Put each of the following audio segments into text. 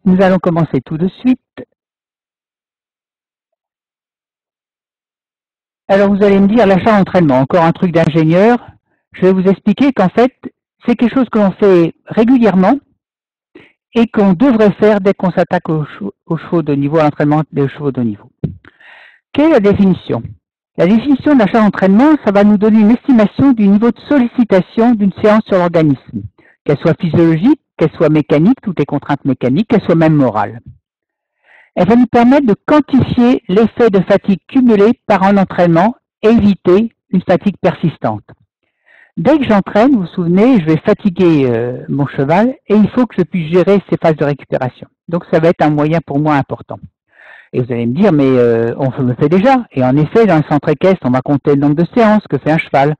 Nous allons commencer tout de suite. Alors vous allez me dire, l'achat d'entraînement, encore un truc d'ingénieur. Je vais vous expliquer qu'en fait, c'est quelque chose que l'on fait régulièrement et qu'on devrait faire dès qu'on s'attaque aux chevaux de niveau, à l'entraînement des chevaux de niveau. Quelle est la définition? La définition de l'achat d'entraînement, ça va nous donner une estimation du niveau de sollicitation d'une séance sur l'organisme, qu'elle soit physiologique, qu'elle soit mécanique, toutes les contraintes mécaniques, qu'elle soit même morale. Elle va nous permettre de quantifier l'effet de fatigue cumulé par un entraînement et éviter une fatigue persistante. Dès que j'entraîne, vous vous souvenez, je vais fatiguer mon cheval et il faut que je puisse gérer ces phases de récupération. Donc ça va être un moyen pour moi important. Et vous allez me dire, mais on le fait déjà. Et en effet, dans le centre équestre, on va compter le nombre de séances que fait un cheval.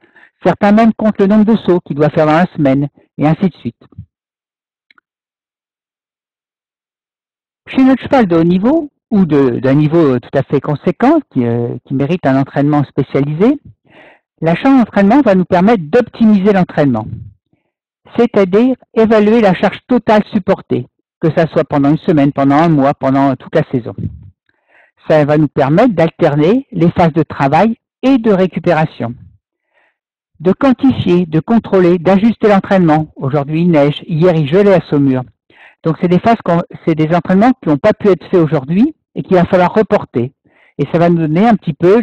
Certains même comptent le nombre de sauts qu'il doit faire dans la semaine, et ainsi de suite. Chez notre cheval de haut niveau, ou d'un niveau tout à fait conséquent, qui mérite un entraînement spécialisé, l'achat d'entraînement va nous permettre d'optimiser l'entraînement, c'est-à-dire évaluer la charge totale supportée, que ça soit pendant une semaine, pendant un mois, pendant toute la saison. Ça va nous permettre d'alterner les phases de travail et de récupération, de quantifier, de contrôler, d'ajuster l'entraînement. Aujourd'hui il neige, hier il gelait à Saumur. Donc c'est des entraînements qui n'ont pas pu être faits aujourd'hui et qu'il va falloir reporter. Et ça va nous donner un petit peu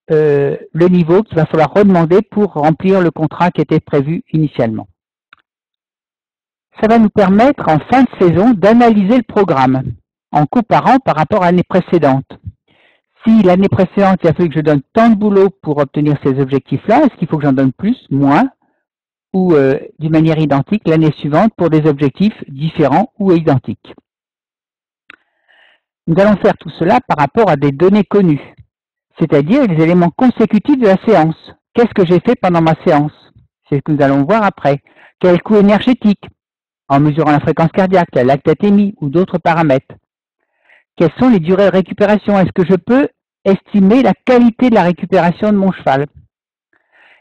le niveau qu'il va falloir redemander pour remplir le contrat qui était prévu initialement. Ça va nous permettre en fin de saison d'analyser le programme en comparant par rapport à l'année précédente. Si l'année précédente, il a fallu que je donne tant de boulot pour obtenir ces objectifs-là, est-ce qu'il faut que j'en donne plus, moins, ou d'une manière identique l'année suivante pour des objectifs différents ou identiques? Nous allons faire tout cela par rapport à des données connues, c'est-à-dire les éléments consécutifs de la séance. Qu'est-ce que j'ai fait pendant ma séance? C'est ce que nous allons voir après. Quel coût énergétique, en mesurant la fréquence cardiaque, la lactatémie ou d'autres paramètres? Quelles sont les durées de récupération? Est-ce que je peux estimer la qualité de la récupération de mon cheval?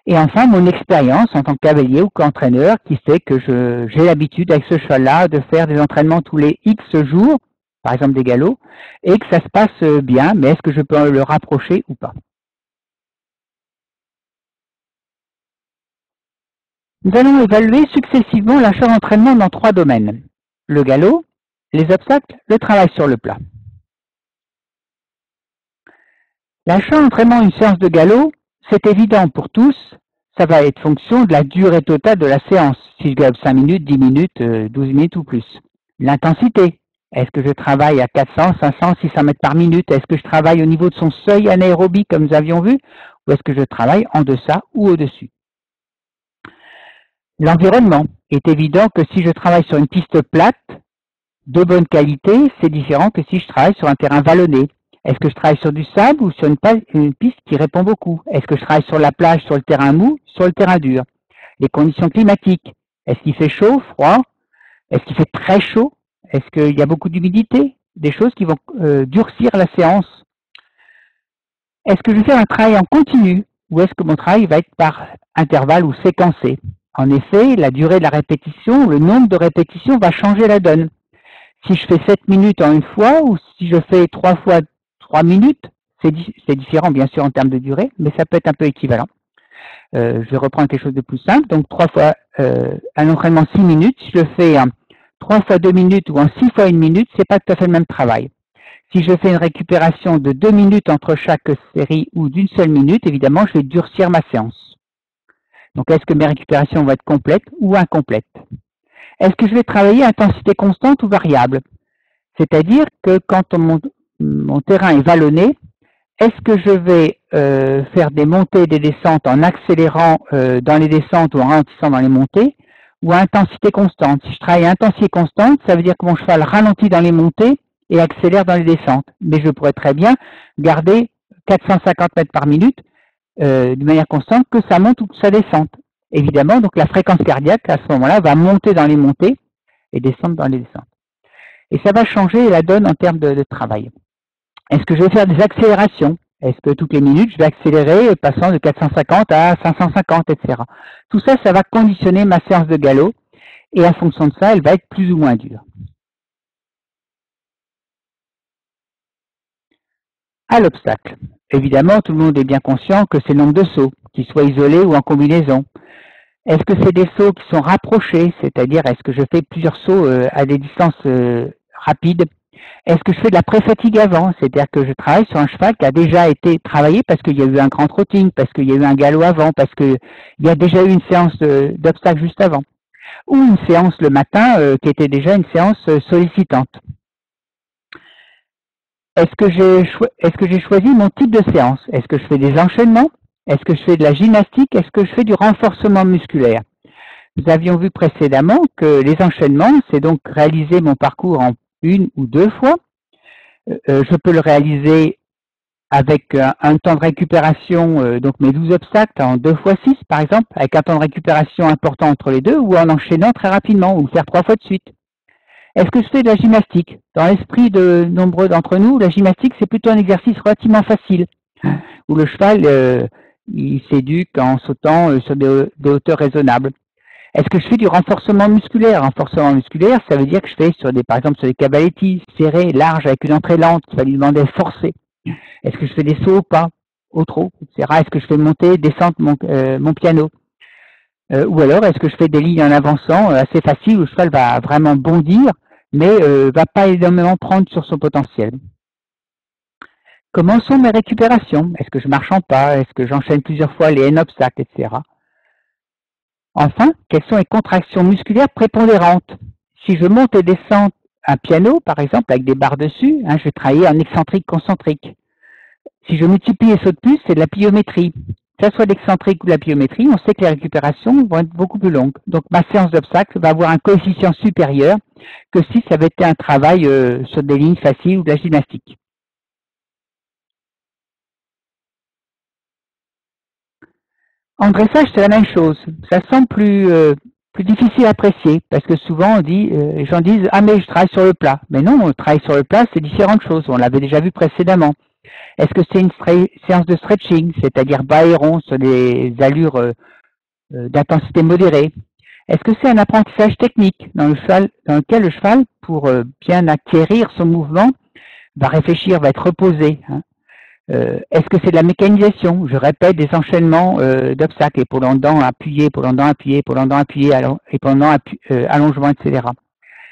Et enfin, mon expérience en tant que cavalier ou qu'entraîneur qui fait que j'ai l'habitude avec ce cheval-là de faire des entraînements tous les X jours, par exemple des galops, et que ça se passe bien, mais est-ce que je peux le rapprocher ou pas? Nous allons évaluer successivement l'achat d'entraînement dans 3 domaines. Le galop, les obstacles, le travail sur le plat. L'achat d'entraînement d'une séance de galop, c'est évident pour tous, ça va être fonction de la durée totale de la séance. Si je galope 5 minutes, 10 minutes, 12 minutes ou plus. L'intensité, est-ce que je travaille à 400, 500, 600 mètres par minute? Est-ce que je travaille au niveau de son seuil anaérobie comme nous avions vu? Ou est-ce que je travaille en deçà ou au-dessus? L'environnement est évident que si je travaille sur une piste plate, de bonne qualité, c'est différent que si je travaille sur un terrain vallonné. Est-ce que je travaille sur du sable ou sur une piste qui répond beaucoup? Est-ce que je travaille sur la plage, sur le terrain mou, sur le terrain dur? Les conditions climatiques, est-ce qu'il fait chaud, froid? Est-ce qu'il fait très chaud? Est-ce qu'il y a beaucoup d'humidité? Des choses qui vont durcir la séance. Est-ce que je vais faire un travail en continu ou est-ce que mon travail va être par intervalle ou séquencé? En effet, la durée de la répétition, le nombre de répétitions va changer la donne. Si je fais 7 minutes en une fois ou si je fais 3 fois 3 minutes, c'est différent bien sûr en termes de durée, mais ça peut être un peu équivalent. Je vais reprendre quelque chose de plus simple. Donc 3 fois un entraînement 6 minutes, si je le fais en 3 fois 2 minutes ou en 6 fois 1 minute, c'est pas tout à fait le même travail. Si je fais une récupération de 2 minutes entre chaque série ou d'une seule minute, évidemment, je vais durcir ma séance. Donc, est-ce que mes récupérations vont être complètes ou incomplètes? Est-ce que je vais travailler à intensité constante ou variable? C'est-à-dire que quand mon terrain est vallonné, est-ce que je vais faire des montées et des descentes en accélérant dans les descentes ou en ralentissant dans les montées, ou à intensité constante? Si je travaille à intensité constante, ça veut dire que mon cheval ralentit dans les montées et accélère dans les descentes. Mais je pourrais très bien garder 450 mètres par minute de manière constante, que ça monte ou que ça descende. Évidemment, donc la fréquence cardiaque à ce moment-là va monter dans les montées et descendre dans les descentes. Et ça va changer la donne en termes de travail. Est-ce que je vais faire des accélérations? Est-ce que toutes les minutes, je vais accélérer passant de 450 à 550, etc. Tout ça, ça va conditionner ma séance de galop et en fonction de ça, elle va être plus ou moins dure. À l'obstacle. Évidemment, tout le monde est bien conscient que c'est le nombre de sauts, qu'ils soient isolés ou en combinaison. Est-ce que c'est des sauts qui sont rapprochés, c'est-à-dire est-ce que je fais plusieurs sauts à des distances rapides? Est-ce que je fais de la pré-fatigue avant, c'est-à-dire que je travaille sur un cheval qui a déjà été travaillé parce qu'il y a eu un grand trotting, parce qu'il y a eu un galop avant, parce qu'il y a déjà eu une séance d'obstacle juste avant, ou une séance le matin qui était déjà une séance sollicitante. Est-ce que j'ai choisi mon type de séance? Est-ce que je fais des enchaînements? Est-ce que je fais de la gymnastique? Est-ce que je fais du renforcement musculaire? Nous avions vu précédemment que les enchaînements, c'est donc réaliser mon parcours en une ou deux fois. Je peux le réaliser avec un temps de récupération, donc mes 12 obstacles en 2 fois 6 par exemple, avec un temps de récupération important entre les deux, ou en enchaînant très rapidement, ou le faire 3 fois de suite. Est-ce que je fais de la gymnastique? Dans l'esprit de nombreux d'entre nous, la gymnastique, c'est plutôt un exercice relativement facile, où le cheval, il s'éduque en sautant sur des hauteurs raisonnables. Est-ce que je fais du renforcement musculaire? Renforcement musculaire, ça veut dire que je fais par exemple sur des cavaletti serrés, larges, avec une entrée lente, qui va lui demander de forcer. Est-ce que je fais des sauts au pas, au trot, etc. Est-ce que je fais monter, descendre mon piano? Ou alors, est-ce que je fais des lignes en avançant assez faciles où le cheval va vraiment bondir, mais va pas énormément prendre sur son potentiel? Comment sont mes récupérations? Est-ce que je marche en pas? Est-ce que j'enchaîne plusieurs fois les N-obstacles, etc. Enfin, quelles sont les contractions musculaires prépondérantes? Si je monte et descends un piano, par exemple, avec des barres dessus, je vais travailler en excentrique concentrique. Si je multiplie les sauts de puce, c'est de la pliométrie. Que ce soit l'excentrique ou la pliométrie, on sait que les récupérations vont être beaucoup plus longues. Donc ma séance d'obstacle va avoir un coefficient supérieur que si ça avait été un travail sur des lignes faciles ou de la gymnastique. En dressage, c'est la même chose. Ça semble plus difficile à apprécier parce que souvent les gens disent « Ah mais je travaille sur le plat ». Mais non, on travaille sur le plat, c'est différentes choses. On l'avait déjà vu précédemment. Est-ce que c'est une séance de stretching, c'est-à-dire bas et rond sur des allures d'intensité modérée? Est-ce que c'est un apprentissage technique dans lequel le cheval, pour bien acquérir son mouvement, va réfléchir, va être reposé? Est-ce que c'est de la mécanisation? Je répète des enchaînements d'obstacles, épaulant dent, appuyé, épaulant dent, appuyé, épaulant dent, appuyé, épaulant allongement, etc.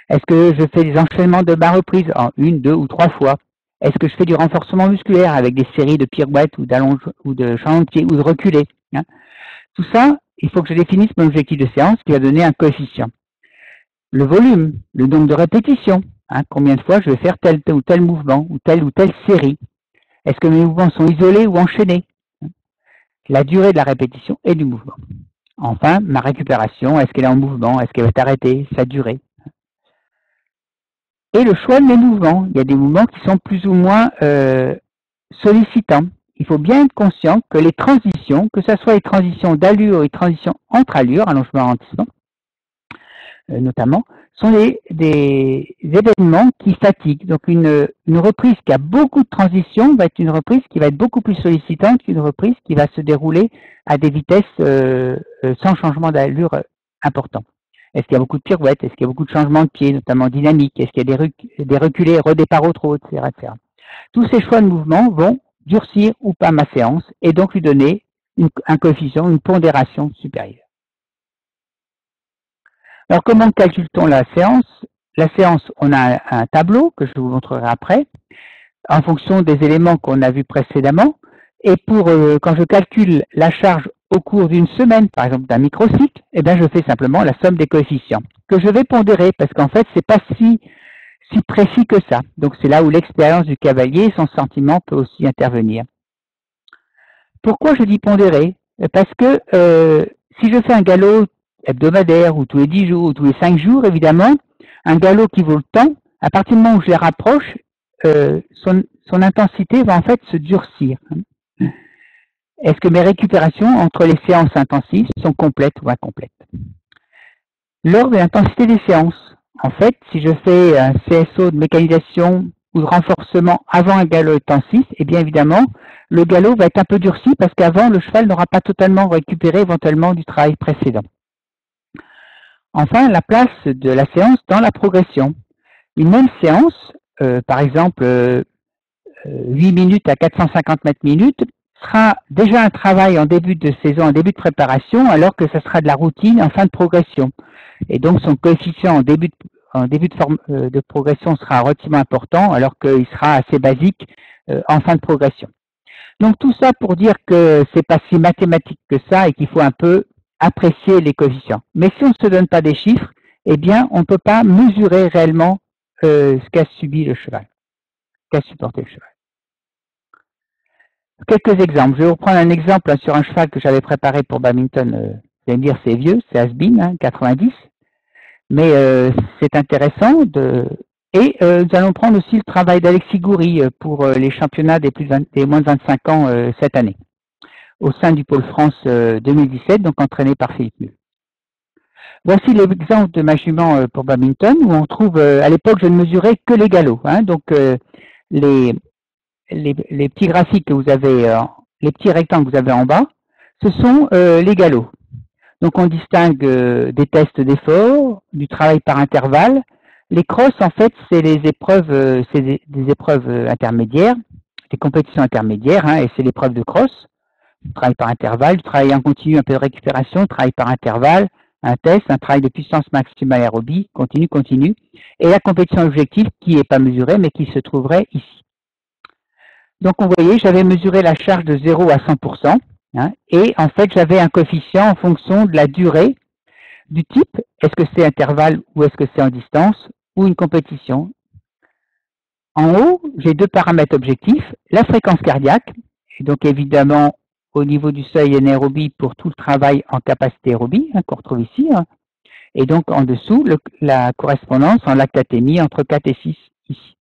Est-ce que je fais des enchaînements de bas reprises en 1, 2 ou 3 fois? Est-ce que je fais du renforcement musculaire avec des séries de pirouettes ou de changements de pied ou de reculés? Tout ça, il faut que je définisse mon objectif de séance qui va donner un coefficient. Le volume, le nombre de répétitions, combien de fois je vais faire tel ou tel mouvement ou telle série. Est-ce que mes mouvements sont isolés ou enchaînés? La durée de la répétition et du mouvement. Enfin, ma récupération, est-ce qu'elle est en mouvement? Est-ce qu'elle va être arrêtée? Sa durée. Et le choix de mes mouvements. Il y a des mouvements qui sont plus ou moins sollicitants. Il faut bien être conscient que les transitions, que ce soit les transitions d'allure et les transitions entre allures, allongement, ralentissement, notamment, sont des événements qui fatiguent. Donc une reprise qui a beaucoup de transitions va être une reprise qui va être beaucoup plus sollicitante qu'une reprise qui va se dérouler à des vitesses sans changement d'allure important. Est-ce qu'il y a beaucoup de pirouettes? Est-ce qu'il y a beaucoup de changements de pied, notamment dynamiques? Est-ce qu'il y a des reculés, redéparts au trot, etc., etc. Tous ces choix de mouvement vont durcir ou pas ma séance et donc lui donner un coefficient, une pondération supérieure. Alors, comment calcule-t-on la séance? La séance, on a un tableau que je vous montrerai après, en fonction des éléments qu'on a vus précédemment. Et quand je calcule la charge au cours d'une semaine, par exemple d'un microcycle, je fais simplement la somme des coefficients, que je vais pondérer, parce qu'en fait, c'est pas si précis que ça. Donc, c'est là où l'expérience du cavalier et son sentiment peut aussi intervenir. Pourquoi je dis pondérer? Parce que si je fais un galop hebdomadaire ou tous les 10 jours ou tous les 5 jours, évidemment, un galop qui vaut le temps, à partir du moment où je les rapproche, son intensité va en fait se durcir. Est-ce que mes récupérations entre les séances intensives sont complètes ou incomplètes? Lors de l'intensité des séances, en fait, si je fais un CSO de mécanisation ou de renforcement avant un galop intensif, bien évidemment, le galop va être un peu durci parce qu'avant, le cheval n'aura pas totalement récupéré éventuellement du travail précédent. Enfin, la place de la séance dans la progression. Une même séance, par exemple, 8 minutes à 450 mètres minutes sera déjà un travail en début de saison, en début de préparation, alors que ça sera de la routine en fin de progression. Et donc son coefficient en début de progression sera relativement important, alors qu'il sera assez basique en fin de progression. Donc tout ça pour dire que c'est pas si mathématique que ça et qu'il faut un peu apprécier les coefficients. Mais si on ne se donne pas des chiffres, eh bien on ne peut pas mesurer réellement ce qu'a subi le cheval, qu'a supporté le cheval. Quelques exemples. Je vais vous prendre un exemple sur un cheval que j'avais préparé pour badminton. Vous allez me dire c'est vieux, c'est Has-Been, 90. Mais c'est intéressant. Et nous allons prendre aussi le travail d'Alexis Goury pour les championnats des moins de 25 ans cette année, au sein du Pôle France 2017, donc entraîné par Philippe Mule. Voici l'exemple de ma jument pour badminton, où on trouve, à l'époque, je ne mesurais que les galops. Donc les petits graphiques que vous avez, les petits rectangles que vous avez en bas, ce sont les galops. Donc on distingue des tests d'effort, du travail par intervalle. Les crosses, en fait, c'est les épreuves, c'est des épreuves intermédiaires, des compétitions intermédiaires, et c'est l'épreuve de cross, du travail par intervalle, du travail en continu, un peu de récupération, travail par intervalle, un test, un travail de puissance maximale aérobie, continu, et la compétition objective qui n'est pas mesurée, mais qui se trouverait ici. Donc, vous voyez, j'avais mesuré la charge de 0 à 100%, et en fait, j'avais un coefficient en fonction de la durée, du type, est-ce que c'est intervalle ou est-ce que c'est en distance, ou une compétition. En haut, j'ai deux paramètres objectifs, la fréquence cardiaque, et donc évidemment, au niveau du seuil anaérobie pour tout le travail en capacité aérobie, qu'on retrouve ici, et donc en dessous, la correspondance en lactatémie entre 4 et 6 ici.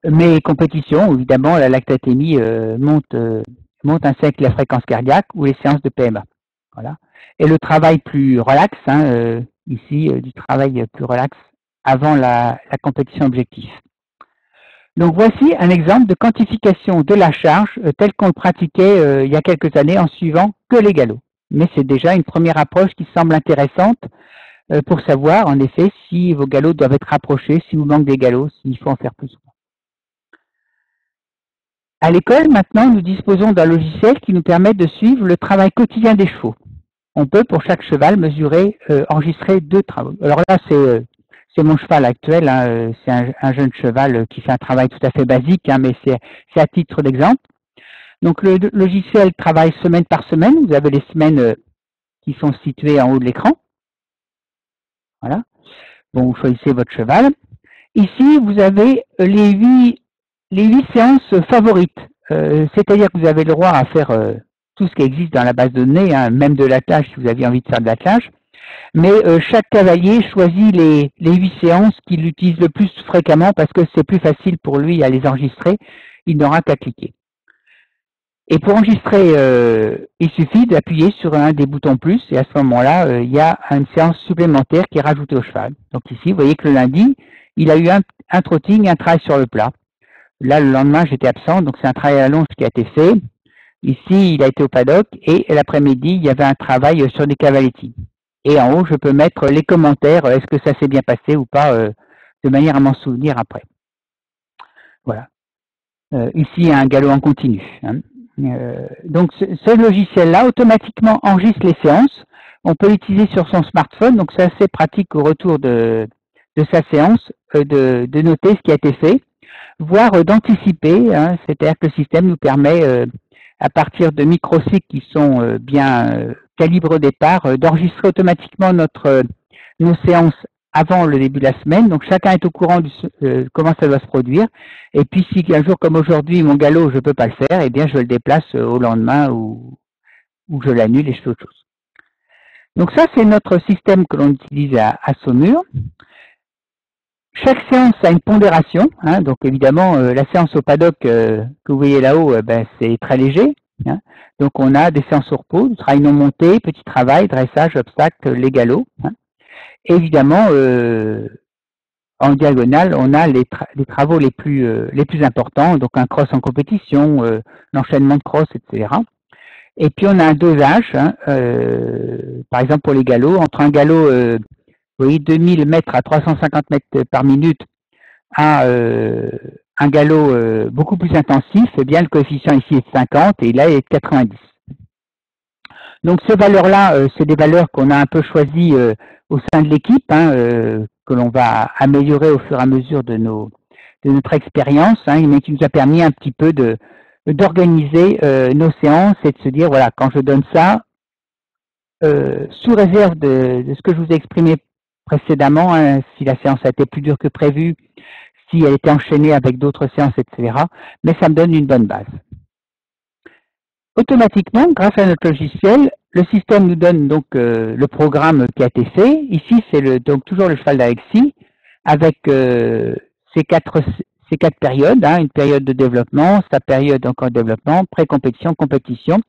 Mes compétitions, évidemment, la lactatémie monte ainsi avec la fréquence cardiaque ou les séances de PMA. Voilà. Et le travail plus relax, ici, du travail plus relax avant la compétition objective. Donc voici un exemple de quantification de la charge tel qu'on le pratiquait il y a quelques années en suivant que les galops. Mais c'est déjà une première approche qui semble intéressante pour savoir en effet si vos galops doivent être rapprochés, si vous manque des galops, s'il faut en faire plus souvent. À l'école, maintenant, nous disposons d'un logiciel qui nous permet de suivre le travail quotidien des chevaux. On peut, pour chaque cheval, mesurer, enregistrer 2 travaux. Alors là, c'est mon cheval actuel, c'est un jeune cheval qui fait un travail tout à fait basique, mais c'est à titre d'exemple. Donc le logiciel travaille semaine par semaine. Vous avez les semaines qui sont situées en haut de l'écran. Voilà. Bon, vous choisissez votre cheval. Ici, vous avez les 8 séances favorites. C'est-à-dire que vous avez le droit à faire tout ce qui existe dans la base de données, même de l'attelage si vous aviez envie de faire de l'attelage. Mais chaque cavalier choisit les 8 séances qu'il utilise le plus fréquemment parce que c'est plus facile pour lui à les enregistrer. Il n'aura qu'à cliquer. Et pour enregistrer, il suffit d'appuyer sur un des boutons plus et à ce moment-là, il y a une séance supplémentaire qui est rajoutée au cheval. Donc ici, vous voyez que le lundi, il a eu un trotting, un travail sur le plat. Là, le lendemain, j'étais absent, donc c'est un travail à longe qui a été fait. Ici, il a été au paddock et l'après-midi, il y avait un travail sur des cavaletti. Et en haut, je peux mettre les commentaires, est-ce que ça s'est bien passé ou pas, de manière à m'en souvenir après. Voilà. Ici, il y a un galop en continu. Donc, ce logiciel-là, automatiquement, enregistre les séances. On peut l'utiliser sur son smartphone, donc c'est assez pratique au retour de sa séance, de noter ce qui a été fait, voire d'anticiper, c'est-à-dire que le système nous permet, à partir de microcycles qui sont bien calibrés au départ, d'enregistrer automatiquement nos séances avant le début de la semaine. Donc chacun est au courant de comment ça doit se produire. Et puis si un jour comme aujourd'hui, mon galop, je ne peux pas le faire, eh bien je le déplace au lendemain ou je l'annule et je fais autre chose. Donc ça, c'est notre système que l'on utilise à Saumur. Chaque séance a une pondération, donc évidemment la séance au paddock que vous voyez là-haut, c'est très léger. Donc on a des séances au repos, du travail non monté, petit travail, dressage, obstacle, les galops. Évidemment, en diagonale, on a les travaux les plus importants, donc un cross en compétition, l'enchaînement de cross, etc. Et puis on a un dosage, par exemple pour les galops, entre un galop vous voyez, 2000 mètres à 350 mètres par minute à un galop beaucoup plus intensif, eh bien le coefficient ici est de 50 et là il est de 90. Donc ces valeurs-là, c'est des valeurs qu'on a un peu choisies au sein de l'équipe, que l'on va améliorer au fur et à mesure de notre expérience, mais qui nous a permis un petit peu d'organiser nos séances et de se dire, voilà, quand je donne ça, sous réserve de ce que je vous ai exprimé précédemment, si la séance a été plus dure que prévu, si elle était enchaînée avec d'autres séances, etc., mais ça me donne une bonne base. Automatiquement, grâce à notre logiciel, le système nous donne donc le programme qui a été fait. Ici, c'est donc toujours le cheval d'Alexis avec ces quatre périodes, une période de développement, sa période encore de développement, pré-compétition, compétition,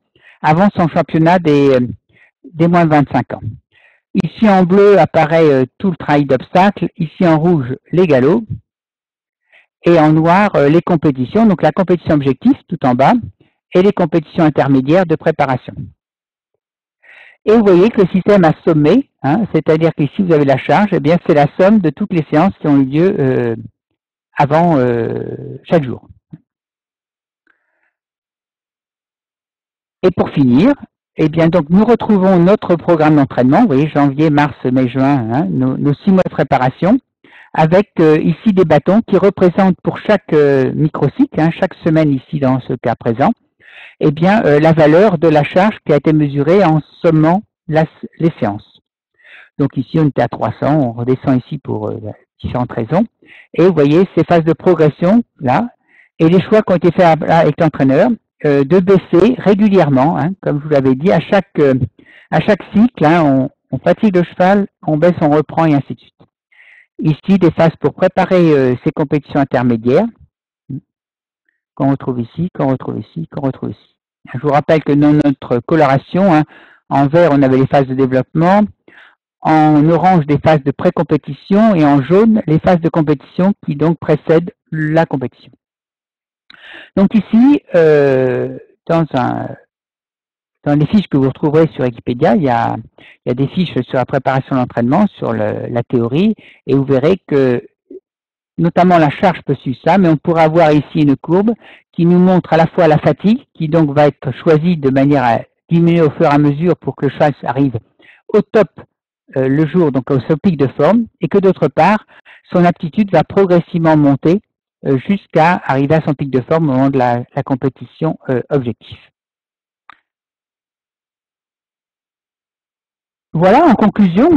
avant son championnat des moins de 25 ans. Ici en bleu apparaît tout le travail d'obstacles, ici en rouge les galops, et en noir les compétitions, donc la compétition objectif tout en bas, et les compétitions intermédiaires de préparation. Et vous voyez que le système a sommé, c'est-à-dire qu'ici vous avez la charge, eh bien c'est la somme de toutes les séances qui ont eu lieu avant chaque jour. Et pour finir, eh bien donc nous retrouvons notre programme d'entraînement, vous voyez janvier, mars, mai, juin, nos 6 mois de préparation, avec ici des bâtons qui représentent pour chaque microcycle, chaque semaine ici dans ce cas présent, eh bien, la valeur de la charge qui a été mesurée en sommant les séances. Donc ici, on était à 300, on redescend ici pour différentes raisons. Et vous voyez ces phases de progression, là, et les choix qui ont été faits avec l'entraîneur, de baisser régulièrement, comme je vous l'avais dit, à chaque cycle, on fatigue le cheval, on baisse, on reprend, et ainsi de suite. Ici, des phases pour préparer ces compétitions intermédiaires, qu'on retrouve ici, qu'on retrouve ici, qu'on retrouve ici. Je vous rappelle que dans notre coloration, en vert, on avait les phases de développement, en orange, des phases de pré-compétition, et en jaune, les phases de compétition qui donc précèdent la compétition. Donc ici, dans les fiches que vous retrouverez sur Wikipédia, il y a des fiches sur la préparation de l'entraînement, sur la théorie, et vous verrez que notamment la charge peut suivre ça, mais on pourra avoir ici une courbe qui nous montre à la fois la fatigue, qui donc va être choisie de manière à diminuer au fur et à mesure pour que le cheval arrive au top le jour, donc au pic de forme, et que d'autre part, son aptitude va progressivement monter jusqu'à arriver à son pic de forme au moment de la compétition objectif. Voilà, en conclusion,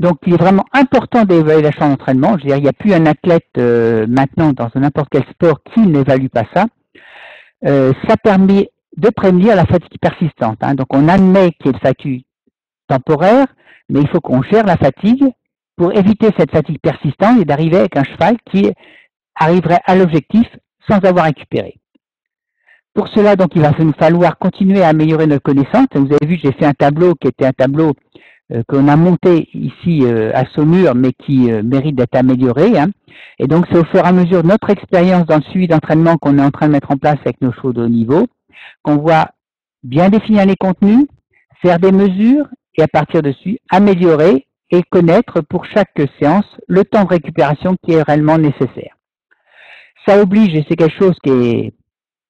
donc il est vraiment important d'évaluer la charge d'entraînement. Je veux dire, il n'y a plus un athlète maintenant dans n'importe quel sport qui n'évalue pas ça. Ça permet de prévenir la fatigue persistante. Donc on admet qu'il y ait une fatigue temporaire, mais il faut qu'on gère la fatigue pour éviter cette fatigue persistante et d'arriver avec un cheval qui arriverait à l'objectif sans avoir récupéré. Pour cela, donc, il va nous falloir continuer à améliorer notre connaissance. Vous avez vu, j'ai fait un tableau qui était un tableau qu'on a monté ici à Saumur, mais qui mérite d'être amélioré. Et donc, c'est au fur et à mesure de notre expérience dans le suivi d'entraînement qu'on est en train de mettre en place avec nos chevaux de haut niveau, qu'on voit bien définir les contenus, faire des mesures et à partir dessus, améliorer et connaître pour chaque séance le temps de récupération qui est réellement nécessaire. Ça oblige, et c'est quelque chose qui est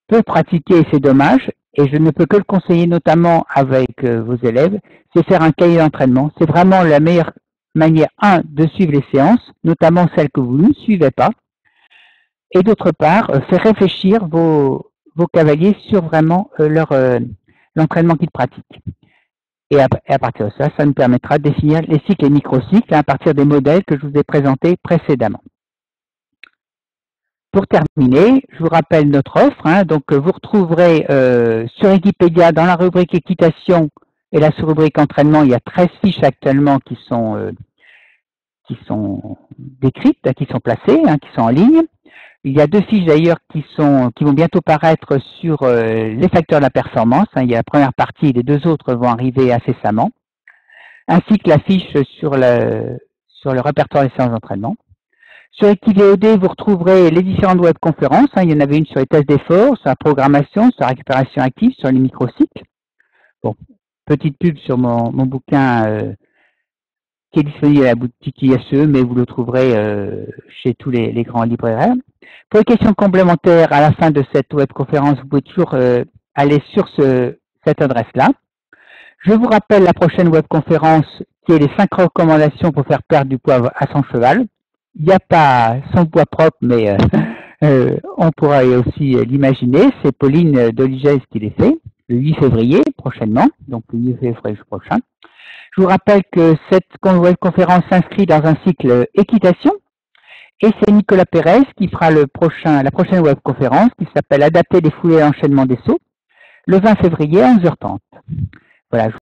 peu pratiqué et c'est dommage, et je ne peux que le conseiller notamment avec vos élèves, c'est faire un cahier d'entraînement. C'est vraiment la meilleure manière, de suivre les séances, notamment celles que vous ne suivez pas, et d'autre part, faire réfléchir vos cavaliers sur vraiment l'entraînement qu'ils pratiquent. Et à partir de ça, ça nous permettra de définir les cycles et microcycles à partir des modèles que je vous ai présentés précédemment. Pour terminer, je vous rappelle notre offre. Donc, vous retrouverez sur Wikipédia, dans la rubrique équitation et la sous-rubrique entraînement, il y a 13 fiches actuellement qui sont décrites, qui sont placées, qui sont en ligne. Il y a 2 fiches d'ailleurs qui vont bientôt paraître sur les facteurs de la performance. Il y a la première partie et les 2 autres vont arriver incessamment. Ainsi que la fiche sur le répertoire des séances d'entraînement. Sur EquiVOD, vous retrouverez les différentes webconférences. Il y en avait une sur les tests d'effort, sur la programmation, sur la récupération active, sur les microcycles. Bon, petite pub sur mon bouquin qui est disponible à la boutique ISE, mais vous le trouverez chez tous les grands libraires. Pour les questions complémentaires, à la fin de cette webconférence, vous pouvez toujours aller sur cette adresse-là. Je vous rappelle la prochaine webconférence qui est les 5 recommandations pour faire perdre du poids à son cheval. Il n'y a pas son poids propre, mais on pourra aussi l'imaginer. C'est Pauline Doligès qui les fait, le 8 février prochainement, donc le 8 février prochain. Je vous rappelle que cette webconférence s'inscrit dans un cycle équitation. Et c'est Nicolas Pérez qui fera la prochaine webconférence qui s'appelle Adapter les foulées à l'enchaînement des sauts, le 20 février à 11h30. Voilà.